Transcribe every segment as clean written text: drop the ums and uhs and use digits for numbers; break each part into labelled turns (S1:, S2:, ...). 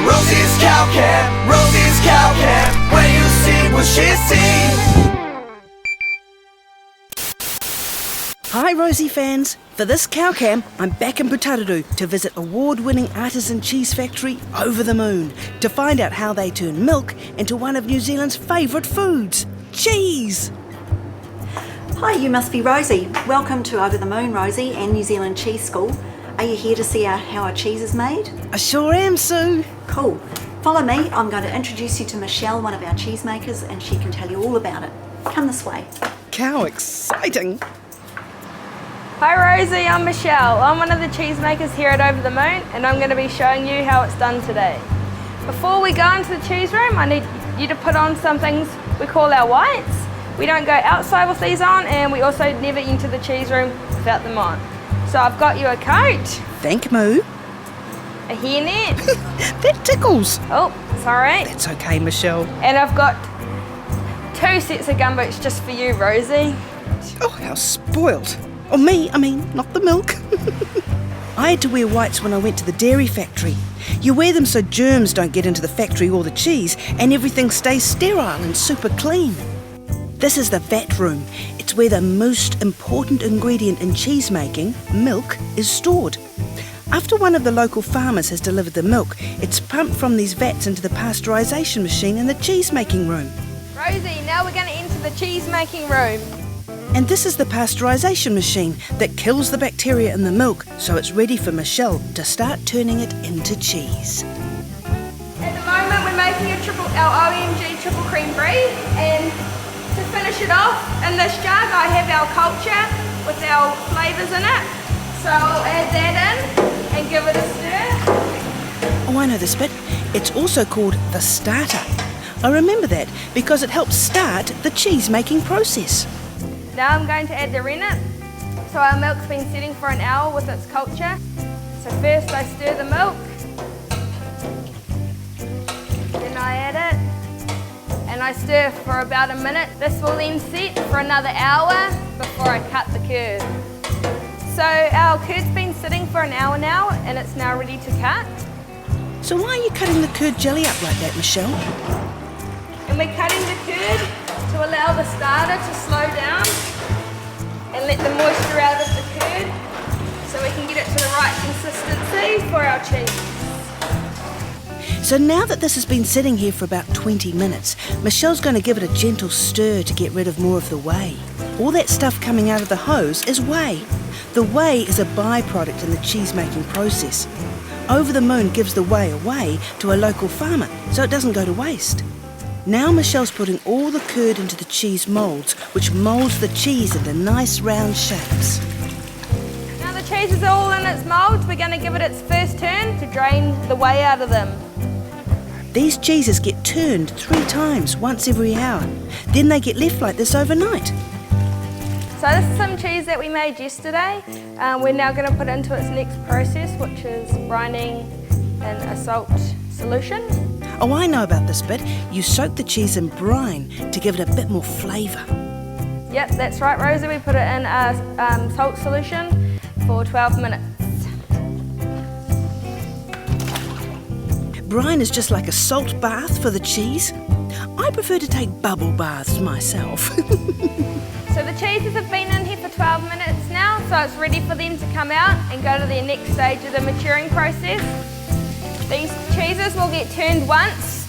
S1: Rosie's Cow Camp, Rosie's Cow Camp, where you see what she sees.
S2: Hi Rosie fans! For this cow camp, I'm back in Putaruru to visit award-winning artisan cheese factory Over the Moon to find out how they turn milk into one of New Zealand's favourite foods, cheese!
S3: Hi, you must be Rosie. Welcome to Over the Moon, Rosie, and New Zealand Cheese School. Are you here to see how our cheese is made?
S2: I sure am, Sue!
S3: Cool. Follow me. I'm going to introduce you to Michelle, one of our cheesemakers, and she can tell you all about it. Come this way.
S2: How exciting!
S4: Hi Rosie, I'm Michelle. I'm one of the cheesemakers here at Over the Moon and I'm going to be showing you how it's done today. Before we go into the cheese room, I need you to put on some things we call our whites. We don't go outside with these on and we also never enter the cheese room without them on. So I've got you a coat.
S2: Thank Moo.
S4: A hairnet.
S2: That tickles.
S4: Oh, sorry.
S2: That's okay, Michelle.
S4: And I've got 2 sets of gumboots just for you, Rosie.
S2: Oh, how spoilt. Oh, me, I mean, not the milk. I had to wear whites when I went to the dairy factory. You wear them so germs don't get into the factory or the cheese and everything stays sterile and super clean. This is the vat room. It's where the most important ingredient in cheese making, milk, is stored. After one of the local farmers has delivered the milk, it's pumped from these vats into the pasteurisation machine in the cheese making room.
S4: Rosie, now we're going to enter the cheese making room.
S2: And this is the pasteurisation machine that kills the bacteria in the milk so it's ready for Michelle to start turning it into cheese.
S4: At the moment we're making our OMG triple cream brie, and to finish it off in this jug I have our culture with our flavours in it. So I'll add that in and give it a stir.
S2: Oh, I know this bit. It's also called the starter. I remember that because it helps start the cheese making process.
S4: Now I'm going to add the rennet. So our milk's been sitting for an hour with its culture. So first I stir the milk, then I add it, and I stir for about a minute. This will then sit for another hour before I cut the curd. So our curd's been sitting for an hour now and it's now ready to cut.
S2: So why are you cutting the curd jelly up like that, Michelle?
S4: And we're cutting the curd to allow the starter to slow down and let the moisture out of the curd so we can get it to the right consistency for our cheese.
S2: So now that this has been sitting here for about 20 minutes, Michelle's going to give it a gentle stir to get rid of more of the whey. All that stuff coming out of the hose is whey. The whey is a byproduct in the cheese making process. Over the Moon gives the whey away to a local farmer so it doesn't go to waste. Now Michelle's putting all the curd into the cheese moulds, which moulds the cheese into nice round shapes.
S4: Now the cheese is all in its moulds, we're going to give it its first turn to drain the whey out of them.
S2: These cheeses get turned 3 times, once every hour. Then they get left like this overnight.
S4: So this is some cheese that we made yesterday. We're now going to put into its next process, which is brining in a salt solution.
S2: Oh, I know about this bit. You soak the cheese in brine to give it a bit more flavour.
S4: Yep, that's right, Rosie. We put it in a salt solution for 12 minutes.
S2: Brine is just like a salt bath for the cheese. I prefer to take bubble baths myself.
S4: So the cheeses have been in here for 12 minutes now, so it's ready for them to come out and go to their next stage of the maturing process. These cheeses will get turned once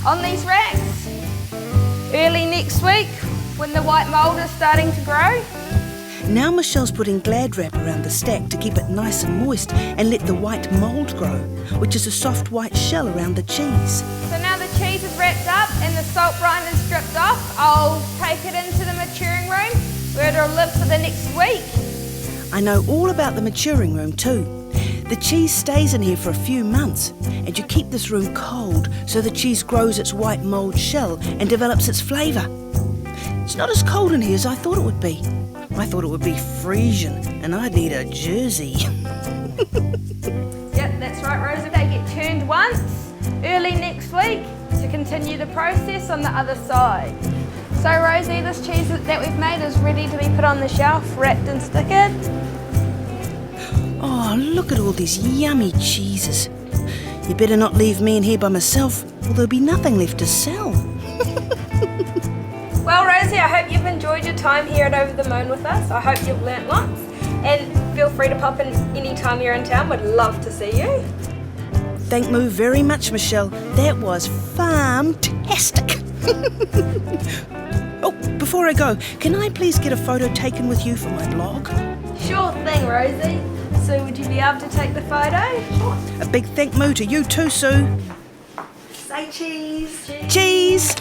S4: on these racks early next week when the white mould is starting to grow.
S2: Now Michelle's putting Glad wrap around the stack to keep it nice and moist and let the white mould grow, which is a soft white shell around the cheese.
S4: So now the cheese is wrapped up and the salt brine is stripped off, I'll take it into the maturing room where it'll live for the next week.
S2: I know all about the maturing room too. The cheese stays in here for a few months and you keep this room cold so the cheese grows its white mould shell and develops its flavour. It's not as cold in here as I thought it would be. I thought it would be Frisian and I'd need a jersey.
S4: Yep, that's right, Rosie. They get turned once early next week to continue the process on the other side. So Rosie, this cheese that we've made is ready to be put on the shelf, wrapped and stickered.
S2: Oh, look at all these yummy cheeses. You better not leave me in here by myself, or there'll be nothing left to sell.
S4: Well, Rosie, I hope you've enjoyed your time here at Over the Moon with us. I hope you've learnt lots. And feel free to pop in any time you're in town. We'd love to see you.
S2: Thank you very much, Michelle. That was fantastic. Oh, before I go, can I please get a photo taken with you for my blog?
S4: Sure thing, Rosie. So would you be able to take the photo? Sure.
S2: A big thank you to you too, Sue.
S3: Say cheese.
S2: Cheese!